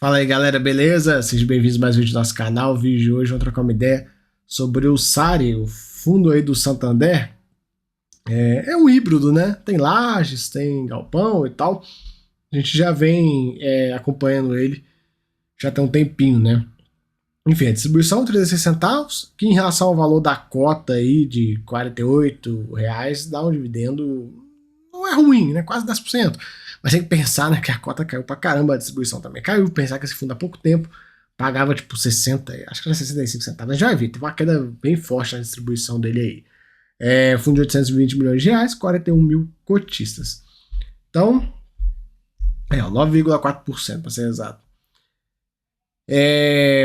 Fala aí galera, beleza? Sejam bem-vindos a mais um vídeo do nosso canal. O vídeo de hoje vamos trocar uma ideia sobre o SARI, o fundo aí do Santander. É um híbrido, né? Tem lajes, tem galpão e tal. A gente já vem acompanhando ele já tem um tempinho, né? Enfim, a distribuição 36 centavos, que em relação ao valor da cota aí de R$ 48, dá um dividendo, não é ruim, né? Quase 10%. Mas tem que pensar, né, que a cota caiu pra caramba, a distribuição também caiu. Pensar que esse fundo há pouco tempo pagava tipo 60, acho que era 65 centavos. Já vi, teve uma queda bem forte na distribuição dele aí. Fundo de 820 milhões de reais, 41 mil cotistas. Então, 9,4% para ser exato.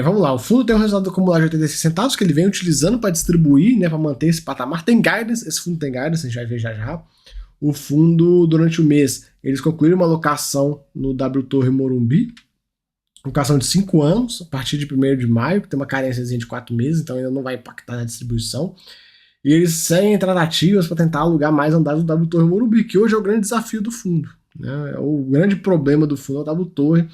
Vamos lá, o fundo tem um resultado acumulado de 86 centavos que ele vem utilizando para distribuir, né, para manter esse patamar. Tem guidance, esse fundo tem guidance, a gente vai ver já. O fundo, durante o mês, eles concluíram uma alocação no W Torre Morumbi, alocação de 5 anos, a partir de 1º de maio, que tem uma carência de 4 meses, então ainda não vai impactar na distribuição. E eles seguem tratativas para tentar alugar mais andares do W Torre Morumbi, que hoje é o grande desafio do fundo, né? O grande problema do fundo é o W Torre.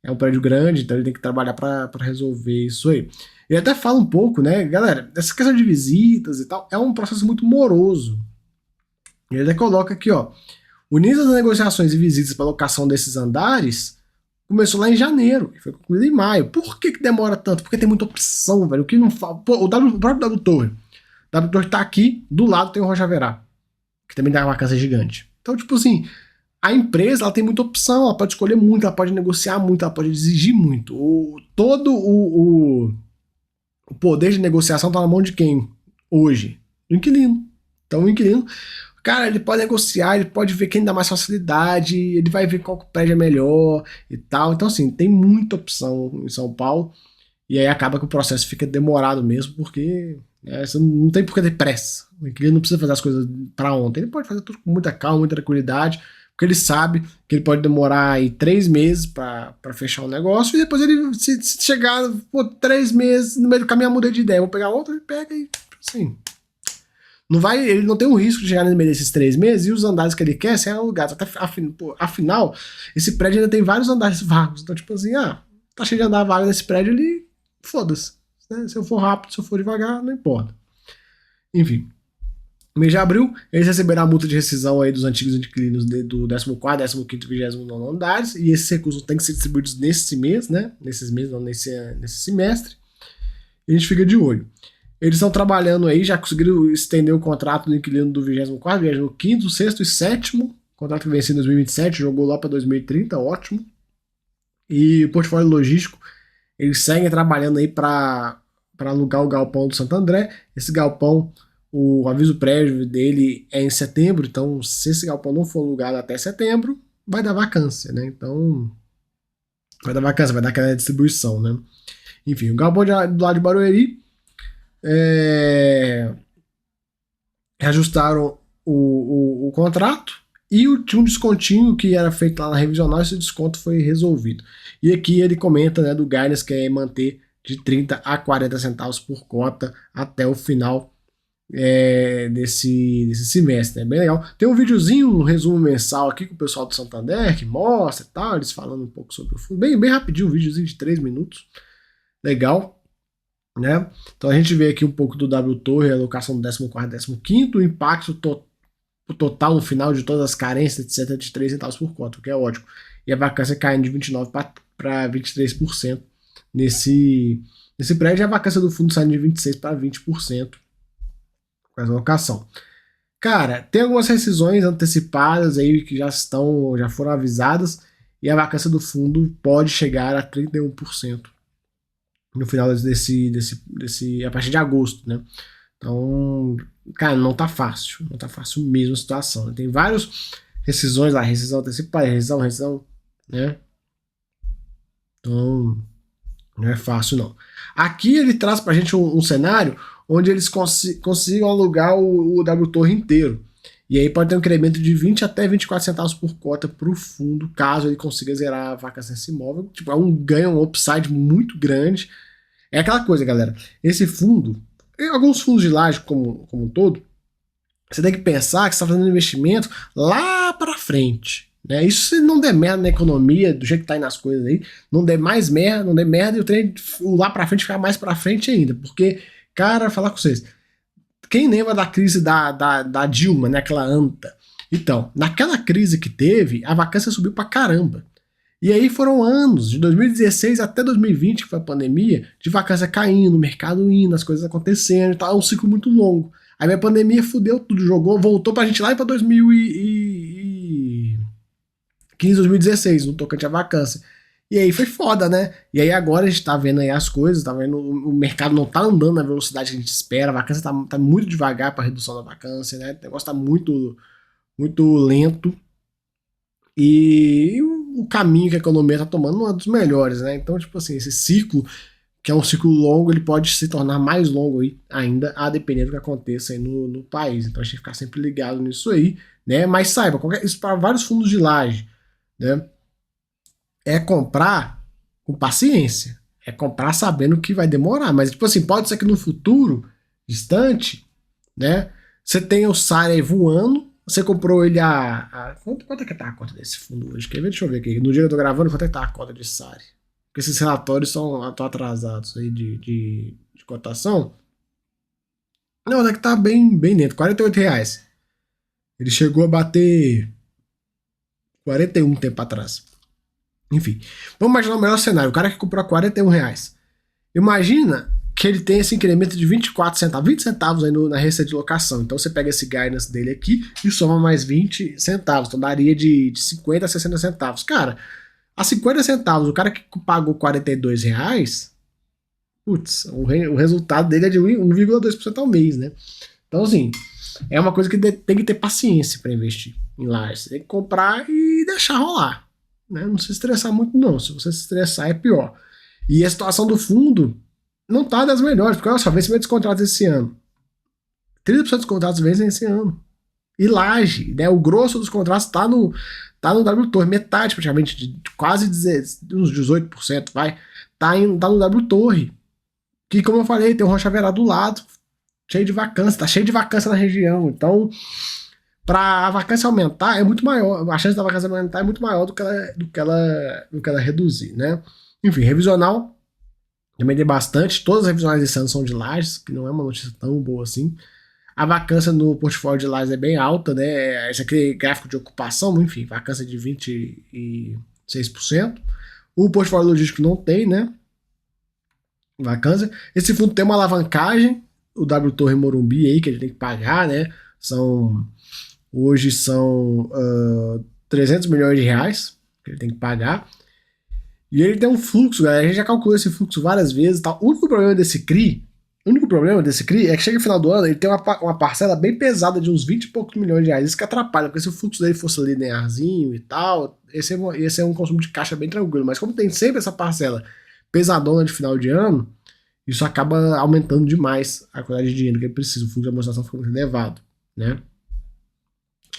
É um prédio grande, então ele tem que trabalhar para resolver isso aí. Ele até fala um pouco, né, galera, essa questão de visitas e tal, é um processo muito moroso. Ele até coloca aqui, ó, o início das negociações e visitas para locação desses andares começou lá em janeiro e foi concluído em maio. Por que demora tanto? Porque tem muita opção, velho. O que não fala. Pô, o próprio W Torre. O W Torre tá aqui, do lado tem o Rocha Verá, que também dá uma casa gigante. Então, tipo assim, a empresa ela tem muita opção, ela pode escolher muito, ela pode negociar muito, ela pode exigir muito. Todo o poder de negociação tá na mão de quem hoje? Do inquilino. Então o inquilino, cara, ele pode negociar, ele pode ver quem dá mais facilidade, ele vai ver qual prédio é melhor e tal. Então, assim, tem muita opção em São Paulo. E aí acaba que o processo fica demorado mesmo, porque você não tem por que ter pressa. O inquilino não precisa fazer as coisas para ontem. Ele pode fazer tudo com muita calma, muita tranquilidade, porque ele sabe que ele pode demorar aí 3 meses para fechar o negócio, e depois ele, se chegar 3 meses, no meio do caminho, mudei de ideia, vou pegar outro, ele pega e assim... ele não tem o risco de chegar no meio desses 3 meses e os andares que ele quer serem alugados. Afinal, esse prédio ainda tem vários andares vagos. Então, tipo assim, tá cheio de andar vago nesse prédio, ele foda-se. Né? Se eu for rápido, se eu for devagar, não importa. Enfim. No mês de abril, eles receberão a multa de rescisão aí dos antigos inquilinos do 14º, 15º e 29º andares, e esses recursos têm que ser distribuídos nesse mês, né? Nesses meses, não nesse semestre. E a gente fica de olho. Eles estão trabalhando aí, já conseguiram estender o contrato do inquilino do 24º, 25º, 6º e 7º. Contrato que venceu em 2027, jogou lá para 2030, ótimo. E o portfólio logístico, eles seguem trabalhando aí para alugar o galpão do Santo André. Esse galpão, o aviso prévio dele é em setembro, então se esse galpão não for alugado até setembro, vai dar vacância, né? Então, vai dar vacância, vai dar aquela distribuição, né? Enfim, o galpão do lado de Barueri, reajustaram o contrato e tinha um descontinho que era feito lá na revisional, esse desconto foi resolvido. E aqui ele comenta, né, do guidance, que é manter de 30 a 40 centavos por cota até o final desse semestre. É bem legal. Tem um videozinho, um resumo mensal aqui com o pessoal do Santander que mostra e tal, eles falando um pouco sobre o fundo. Bem rapidinho, um videozinho de 3 minutos. Legal. Né? Então a gente vê aqui um pouco do W Torre, a alocação do 14º, 15º, o impacto total no final de todas as carências, etc, de 3 centavos por cota, o que é ótimo. E a vacância caindo de 29% para 23% nesse prédio, e a vacância do fundo saindo de 26% para 20% com essa alocação. Cara, tem algumas rescisões antecipadas aí que já foram avisadas, e a vacância do fundo pode chegar a 31%. No final a partir de agosto, né? Então, cara, não tá fácil mesmo a situação, né? Tem várias rescisões lá, rescisão antecipada, rescisão, né? Então, não é fácil não. Aqui ele traz pra gente um cenário onde eles consigam alugar o W Torre inteiro. E aí pode ter um incremento de 20 até 24 centavos por cota pro fundo, caso ele consiga zerar a vacância nesse imóvel. Tipo, é um ganho, um upside muito grande. É aquela coisa, galera. Esse fundo, alguns fundos de laje como um todo, você tem que pensar que você está fazendo um investimento lá para frente. né? Isso se não der merda na economia, do jeito que tá indo as coisas aí, não der mais merda, não der merda, e o trem lá pra frente ficar mais pra frente ainda. Porque, cara, falar com vocês, quem lembra da crise da Dilma, né? Aquela anta. Então, naquela crise que teve, a vacância subiu pra caramba. E aí foram anos, de 2016 até 2020, que foi a pandemia, de vacância caindo, o mercado indo, as coisas acontecendo e tal, é um ciclo muito longo. Aí a pandemia fudeu tudo, jogou, voltou pra gente lá e pra 2015, 2016, no tocante à vacância. E aí foi foda, né? E aí agora a gente tá vendo aí as coisas, tá vendo o mercado não tá andando na velocidade que a gente espera, a vacância tá muito devagar pra redução da vacância, né? O negócio tá muito, muito lento. E o caminho que a economia está tomando não é dos melhores, né? Então, tipo assim, esse ciclo, que é um ciclo longo, ele pode se tornar mais longo aí, ainda, a depender do que aconteça aí no país. Então, a gente tem que ficar sempre ligado nisso aí, né? Mas saiba, isso para vários fundos de laje, né? É comprar com paciência. É comprar sabendo que vai demorar. Mas, tipo assim, pode ser que no futuro distante, né? Você tenha o SARI aí voando. Você comprou ele quanto é que tá a cota desse fundo hoje? Quer ver? Deixa eu ver aqui. No dia que eu tô gravando, quanto é que tá a cota de SARI? Porque esses relatórios estão atrasados aí de cotação. Não, até que tá bem dentro. R$ 48. Ele chegou a bater 41 tempo atrás. Enfim. Vamos imaginar o melhor cenário. O cara que comprou a R$ 41. Imagina que ele tem esse incremento de 24 centavos, 20 centavos aí na receita de locação. Então você pega esse guidance dele aqui e soma mais 20 centavos. Então daria de 50 a 60 centavos. Cara, a 50 centavos, o cara que pagou R$ 42, putz, o resultado dele é de 1,2% ao mês, né? Então, assim, é uma coisa que tem que ter paciência para investir em lajes. Você tem que comprar e deixar rolar, né? Não se estressar muito, não. Se você se estressar, é pior. E a situação do fundo não tá das melhores, porque olha só, vencimento dos contratos esse ano. 30% dos contratos vencem esse ano. E laje, né? O grosso dos contratos tá no W-Torre, metade praticamente, de quase uns 18%, vai. Tá no W-Torre. Que, como eu falei, tem o Rocha Verá do lado, cheio de vacância, tá cheio de vacância na região. Então, para a vacância aumentar, é muito maior, a chance da vacância aumentar é muito maior do que ela reduzir, né? Enfim, revisional também tem bastante. Todas as revisionais desse ano são de lajes, que não é uma notícia tão boa assim. A vacância no portfólio de lajes é bem alta, né? Esse aqui é gráfico de ocupação, enfim, vacância de 26%. O portfólio logístico não tem, né? Vacância. Esse fundo tem uma alavancagem, o W Torre Morumbi aí, que ele tem que pagar, né? Hoje são 300 milhões de reais que ele tem que pagar. E ele tem um fluxo, galera. A gente já calculou esse fluxo várias vezes. Tá? O único problema desse CRI é que chega no final do ano, ele tem uma parcela bem pesada de uns 20 e poucos milhões de reais. Isso que atrapalha, porque se o fluxo dele fosse linearzinho e tal, esse é um consumo de caixa bem tranquilo. Mas como tem sempre essa parcela pesadona de final de ano, isso acaba aumentando demais a quantidade de dinheiro que ele precisa. O fluxo de amortização fica muito elevado, né?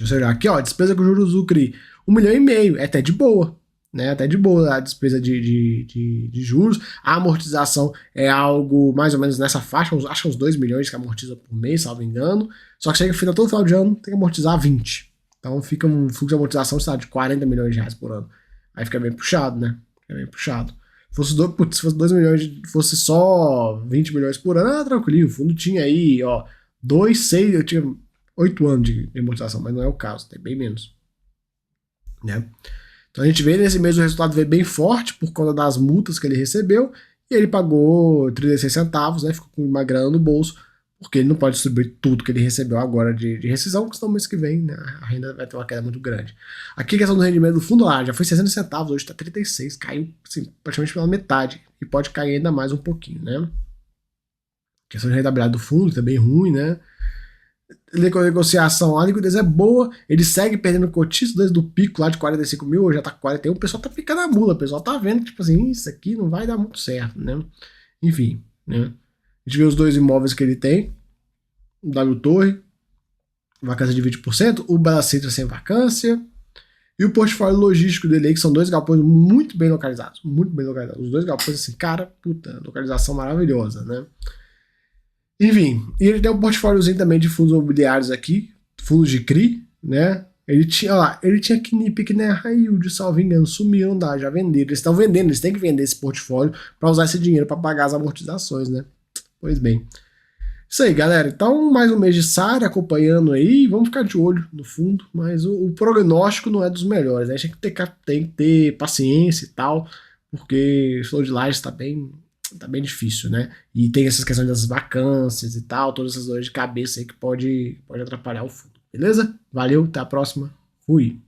Ou seja, aqui, ó, despesa com juros do CRI, 1,5 milhão, é até de boa. Né, até de boa a despesa de juros. A amortização é algo mais ou menos nessa faixa, acho que uns 2 milhões que amortiza por mês, salvo engano. Só que chega todo final de ano, tem que amortizar 20. Então fica um fluxo de amortização, sabe, de 40 milhões de reais por ano. Aí fica bem puxado, né? Fica bem puxado. Se fosse 2 milhões, fosse só 20 milhões por ano, tranquilo. O fundo tinha aí, ó, 2, 6, eu tinha 8 anos de amortização, mas não é o caso, tem bem menos. Né? Então a gente vê nesse mês o resultado veio bem forte por conta das multas que ele recebeu, e ele pagou 36 centavos, né? Ficou com uma grana no bolso, porque ele não pode distribuir tudo que ele recebeu agora de rescisão, porque senão no mês que vem, né, a renda vai ter uma queda muito grande. Aqui a questão do rendimento do fundo lá já foi 60 centavos, hoje está 36, caiu assim, praticamente pela metade, e pode cair ainda mais um pouquinho, né? A questão de rentabilidade do fundo também ruim, né? Negociação, a liquidez é boa, ele segue perdendo cotismo desde o pico lá de 45 mil, hoje já tá com 41, o pessoal tá ficando na mula, o pessoal tá vendo que, tipo assim, isso aqui não vai dar muito certo, né? Enfim, né? A gente vê os dois imóveis que ele tem, o W Torre, vacância de 20%, o Bela Sintra sem vacância, e o portfólio logístico dele aí, que são dois galpões muito bem localizados, os dois galpões assim, cara, puta, localização maravilhosa, né? Enfim, e ele tem um portfóliozinho também de fundos imobiliários aqui, fundos de CRI, né? Ele tinha Knip, que nem a High Yield, salvo engano, sumiram da, já venderam. Eles estão vendendo, eles têm que vender esse portfólio para usar esse dinheiro para pagar as amortizações, né? Pois bem. Isso aí, galera. Então, mais um mês de SARA acompanhando aí. Vamos ficar de olho no fundo, mas o prognóstico não é dos melhores, né? A gente tem que ter paciência e tal, porque o flow de laje tá bem difícil, né? E tem essas questões das vacâncias e tal, todas essas dores de cabeça aí que pode atrapalhar o fundo. Beleza? Valeu, até a próxima. Fui.